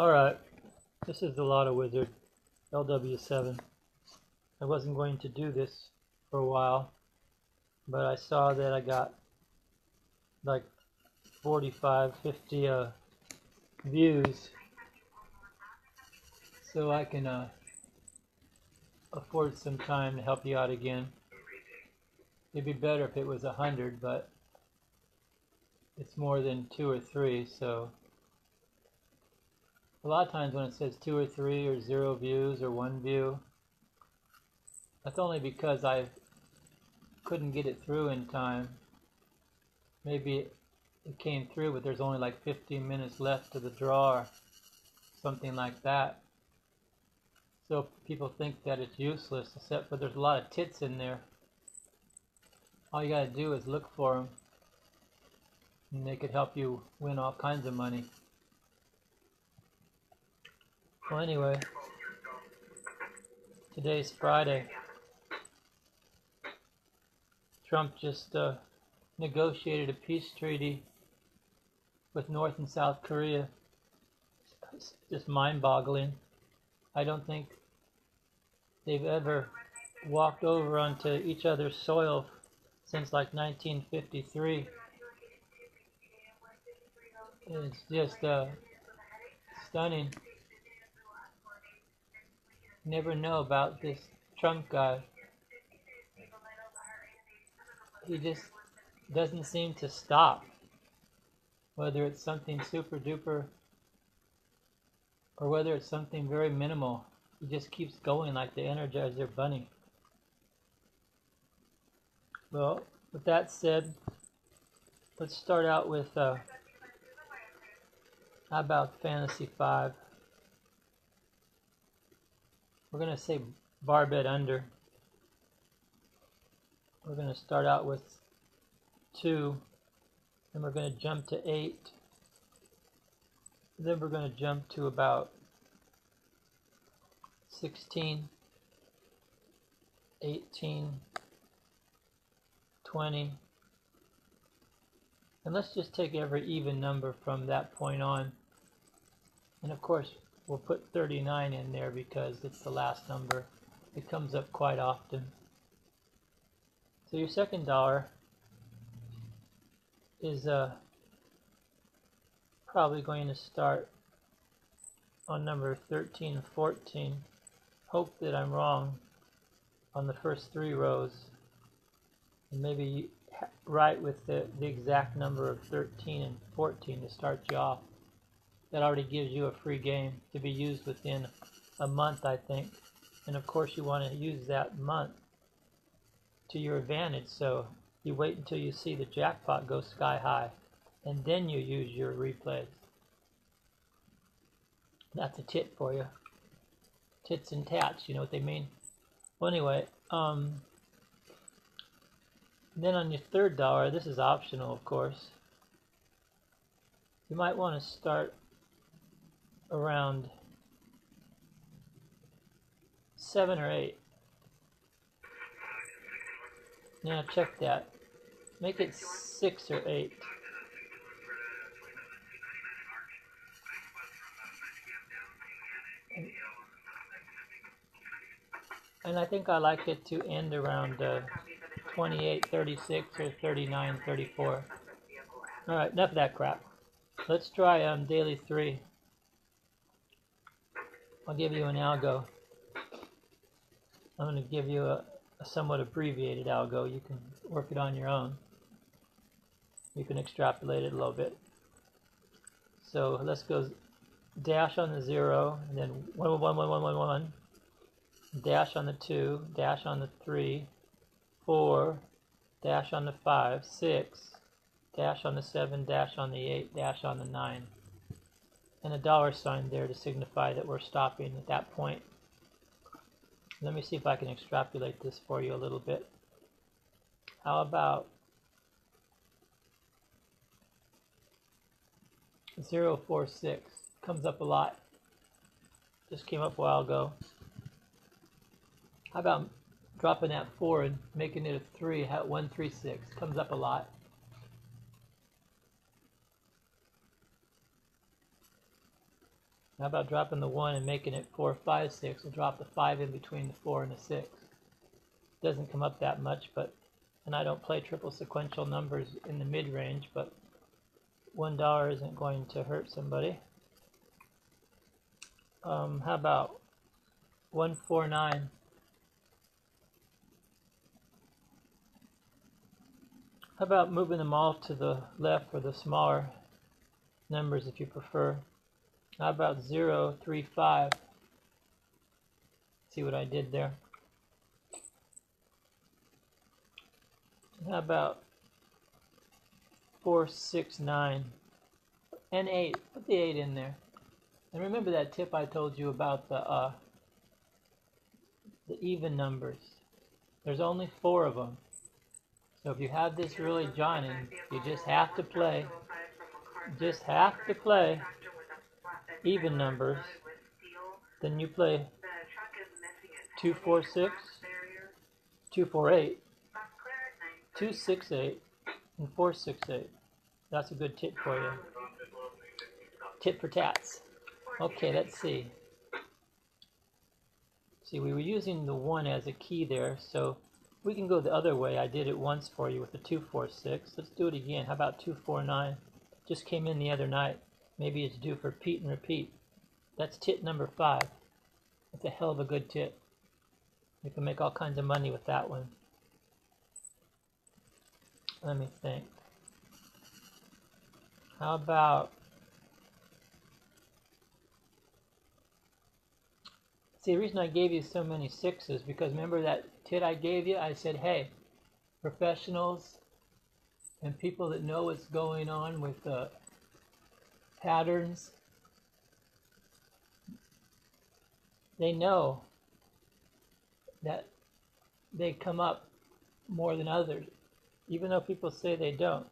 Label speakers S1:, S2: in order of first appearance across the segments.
S1: Alright, this is the Lotto Wizard, LW7. I wasn't going to do this for a while, but I saw that I got like 45, 50 views, so I can afford some time to help you out again. It'd be better if it was 100, but it's more than 2 or 3, so a lot of times when it says 2 or 3 or 0 views or 1 view, that's only because I couldn't get it through in time. Maybe it came through, but there's only like 15 minutes left to the draw or something like that. So people think that it's useless, except for there's a lot of tits in there. All you gotta do is look for them, and they could help you win all kinds of money. Well, anyway, today's Friday. Trump just negotiated a peace treaty with North and South Korea. It's just mind-boggling. I don't think they've ever walked over onto each other's soil since like 1953. It's just stunning. Never know about this Trump guy. He just doesn't seem to stop. Whether it's something super duper or whether it's something very minimal, he just keeps going like the Energizer Bunny. Well, with that said, let's start out with how about Fantasy 5? We're going to say Barbet under. We're going to start out with 2, then we're going to jump to 8, then we're going to jump to about 16, 18, 20, and let's just take every even number from that point on. And of course we'll put 39 in there because it's the last number. It comes up quite often. So your second dollar is probably going to start on number 13 and 14. Hope that I'm wrong on the first 3 rows, and maybe right with the exact number of 13 and 14 to start you off. That already gives you a free game to be used within a month, I think. And of course you want to use that month to your advantage, so you wait until you see the jackpot go sky high, and then you use your replays. That's a tit for you. Tits and tats, you know what they mean? Well, anyway, then on your third dollar, this is optional, of course. You might want to start around 7 or 8. Now check that. Make it 6 or 8. And I think I like it to end around 28.36 or 39.34. Alright, enough of that crap. Let's try daily 3. I'll give you an algo. I'm going to give you a somewhat abbreviated algo. You can work it on your own. You can extrapolate it a little bit. So let's go dash on the 0, and then 1, 1, 1, 1, 1, 1, 1, dash on the 2, dash on the 3, 4, dash on the 5, 6, dash on the 7, dash on the 8, dash on the 9, and a dollar sign there to signify that we're stopping at that point. Let me see if I can extrapolate this for you a little bit. How about 046? Comes up a lot. Just came up a while ago. How about dropping that 4 and making it a 3? 136 comes up a lot. How about dropping the 1 and making it 4, 5, 6, and drop the 5 in between the 4 and the 6? Doesn't come up that much, but, and I don't play triple sequential numbers in the mid-range, but $1 isn't going to hurt somebody. How about 149? How about moving them all to the left for the smaller numbers if you prefer? How about 035? See what I did there? How about 469 and 8? Put the 8 in there. And remember that tip I told you about the even numbers. There's only 4 of them. So if you have this really Johnny, you just have to play. Just have to play even numbers. Then you play 246, 248, 268, and 468. That's a good tip for you. Tip for tats. Okay, let's see. See, we were using the 1 as a key there, so we can go the other way. I did it once for you with the 246. Let's do it again. How about 249? Just came in the other night. Maybe it's due for repeat and repeat. That's tit number 5. That's a hell of a good tip. You can make all kinds of money with that one. Let me think. How about... See, the reason I gave you so many 6s, because remember that tit I gave you? I said, hey, professionals and people that know what's going on with patterns, they know that they come up more than others, even though people say they don't.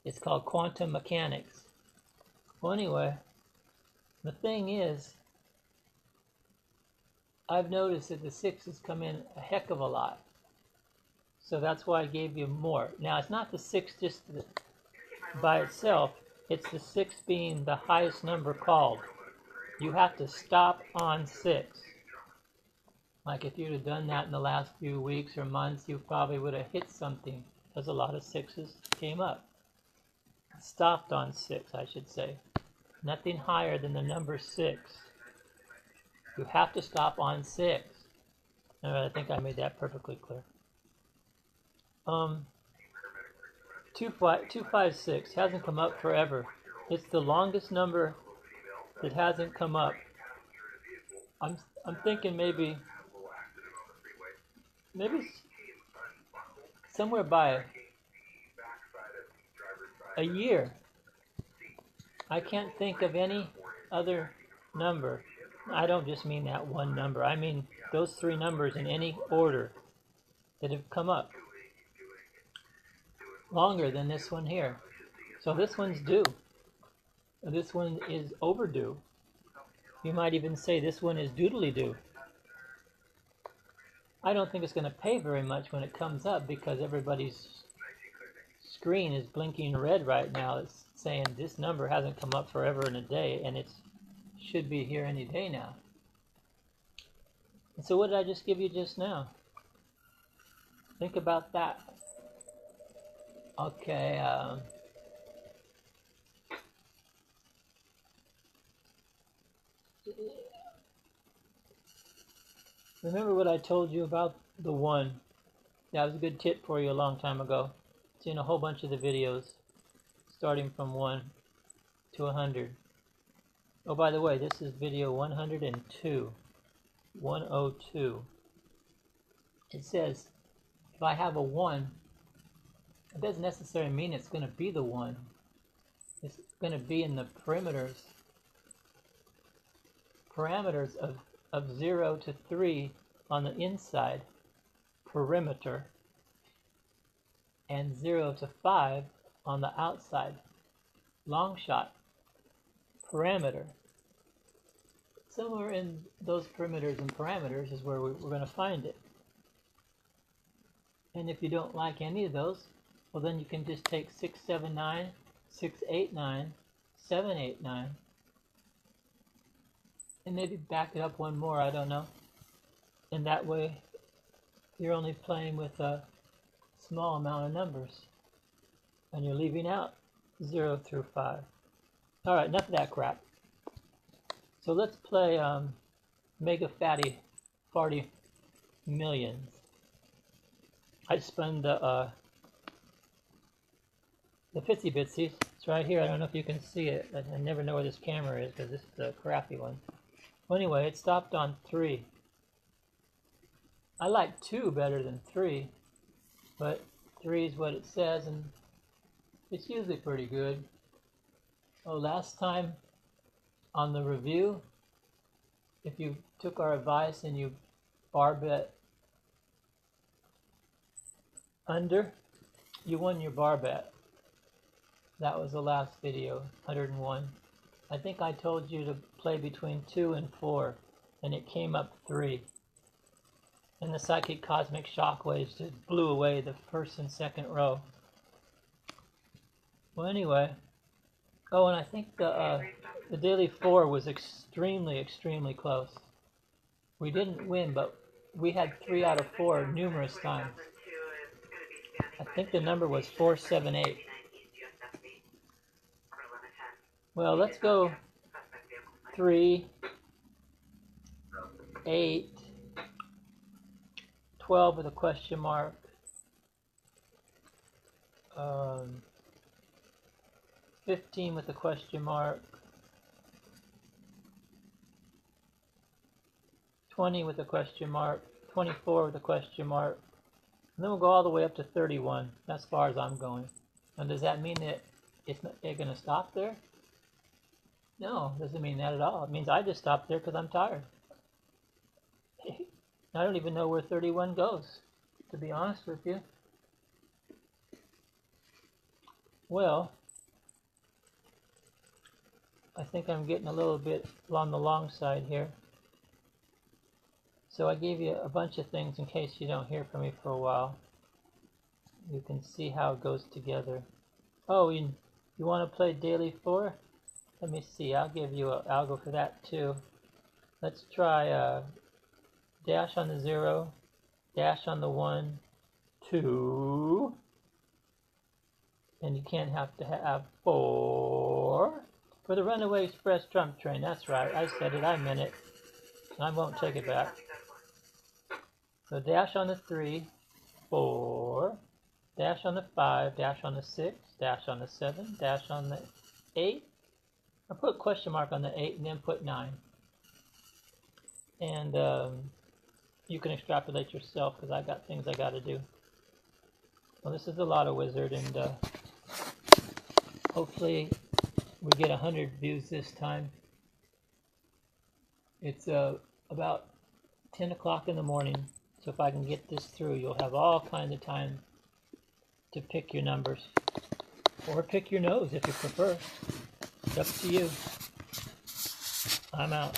S1: It's called quantum mechanics. Well, anyway, the thing is, I've noticed that the 6s come in a heck of a lot. So that's why I gave you more. Now, it's not the 6 just by itself. It's the 6 being the highest number called. You have to stop on 6. Like if you'd have done that in the last few weeks or months, you probably would have hit something, because a lot of 6s came up. Stopped on 6, I should say. Nothing higher than the number 6. You have to stop on 6. I think I made that perfectly clear. 256 hasn't come up forever. It's the longest number that hasn't come up. I'm thinking maybe somewhere by a year. I can't think of any other number. I don't just mean that one number. I mean those 3 numbers in any order that have come up longer than this one here. So this one's due. This one is overdue. You might even say this one is doodly due. I don't think it's going to pay very much when it comes up, because everybody's screen is blinking red right now. It's saying this number hasn't come up forever and a day, and it should be here any day now. And so what did I just give you just now? Think about that. Okay, remember what I told you about the 1? That was a good tip for you a long time ago. It's in a whole bunch of the videos, starting from 1 to 100. Oh, by the way, this is video 102. 102. It says, if I have a 1, it doesn't necessarily mean it's going to be the 1. It's going to be in the parameters of 0 to 3 on the inside, perimeter, and 0 to 5 on the outside, long shot, parameter. Somewhere in those perimeters and parameters is where we're going to find it. And if you don't like any of those, well, then you can just take 679, 689, 789, and maybe back it up one more, I don't know. And that way you're only playing with a small amount of numbers and you're leaving out 0 through 5. Alright, enough of that crap. So let's play Mega Farty Millions. I spun the 50 bitsies. It's right here. I don't know if you can see it. I never know where this camera is because this is a crappy one. Well, anyway, it stopped on 3. I like 2 better than 3, but 3 is what it says, and it's usually pretty good. Oh, last time on the review, if you took our advice and you Barbet under, you won your Barbet. That was the last video, 101. I think I told you to play between 2 and 4, and it came up 3. And the psychic cosmic shockwaves just blew away the first and second row. Well, anyway. Oh, and I think the daily 4 was extremely close. We didn't win, but we had 3 out of 4 numerous times. I think the number was 478. Well, let's go 3, 8, 12 with a question mark, 15 with a question mark, 20 with a question mark, 24 with a question mark, and then we'll go all the way up to 31. That's as far as I'm going. And does that mean that it's going to stop there? No, doesn't mean that at all. It means I just stopped there because I'm tired. I don't even know where 31 goes, to be honest with you. Well, I think I'm getting a little bit on the long side here. So I gave you a bunch of things in case you don't hear from me for a while. You can see how it goes together. Oh, you want to play daily 4? Let me see. I'll go for that too. Let's try dash on the 0, dash on the 1, 2, and you can't have to have 4 for the Runaway Express Trump train. That's right. I said it. I meant it. I won't take it back. So dash on the 3, 4, dash on the 5, dash on the 6, dash on the 7, dash on the 8. I put question mark on the 8 and then put 9. And you can extrapolate yourself because I got things I got to do. Well, this is a lot of Wizard, and hopefully we get 100 views this time. It's about 10 o'clock in the morning, so if I can get this through, you'll have all kinds of time to pick your numbers. Or pick your nose if you prefer. It's up to you. I'm out.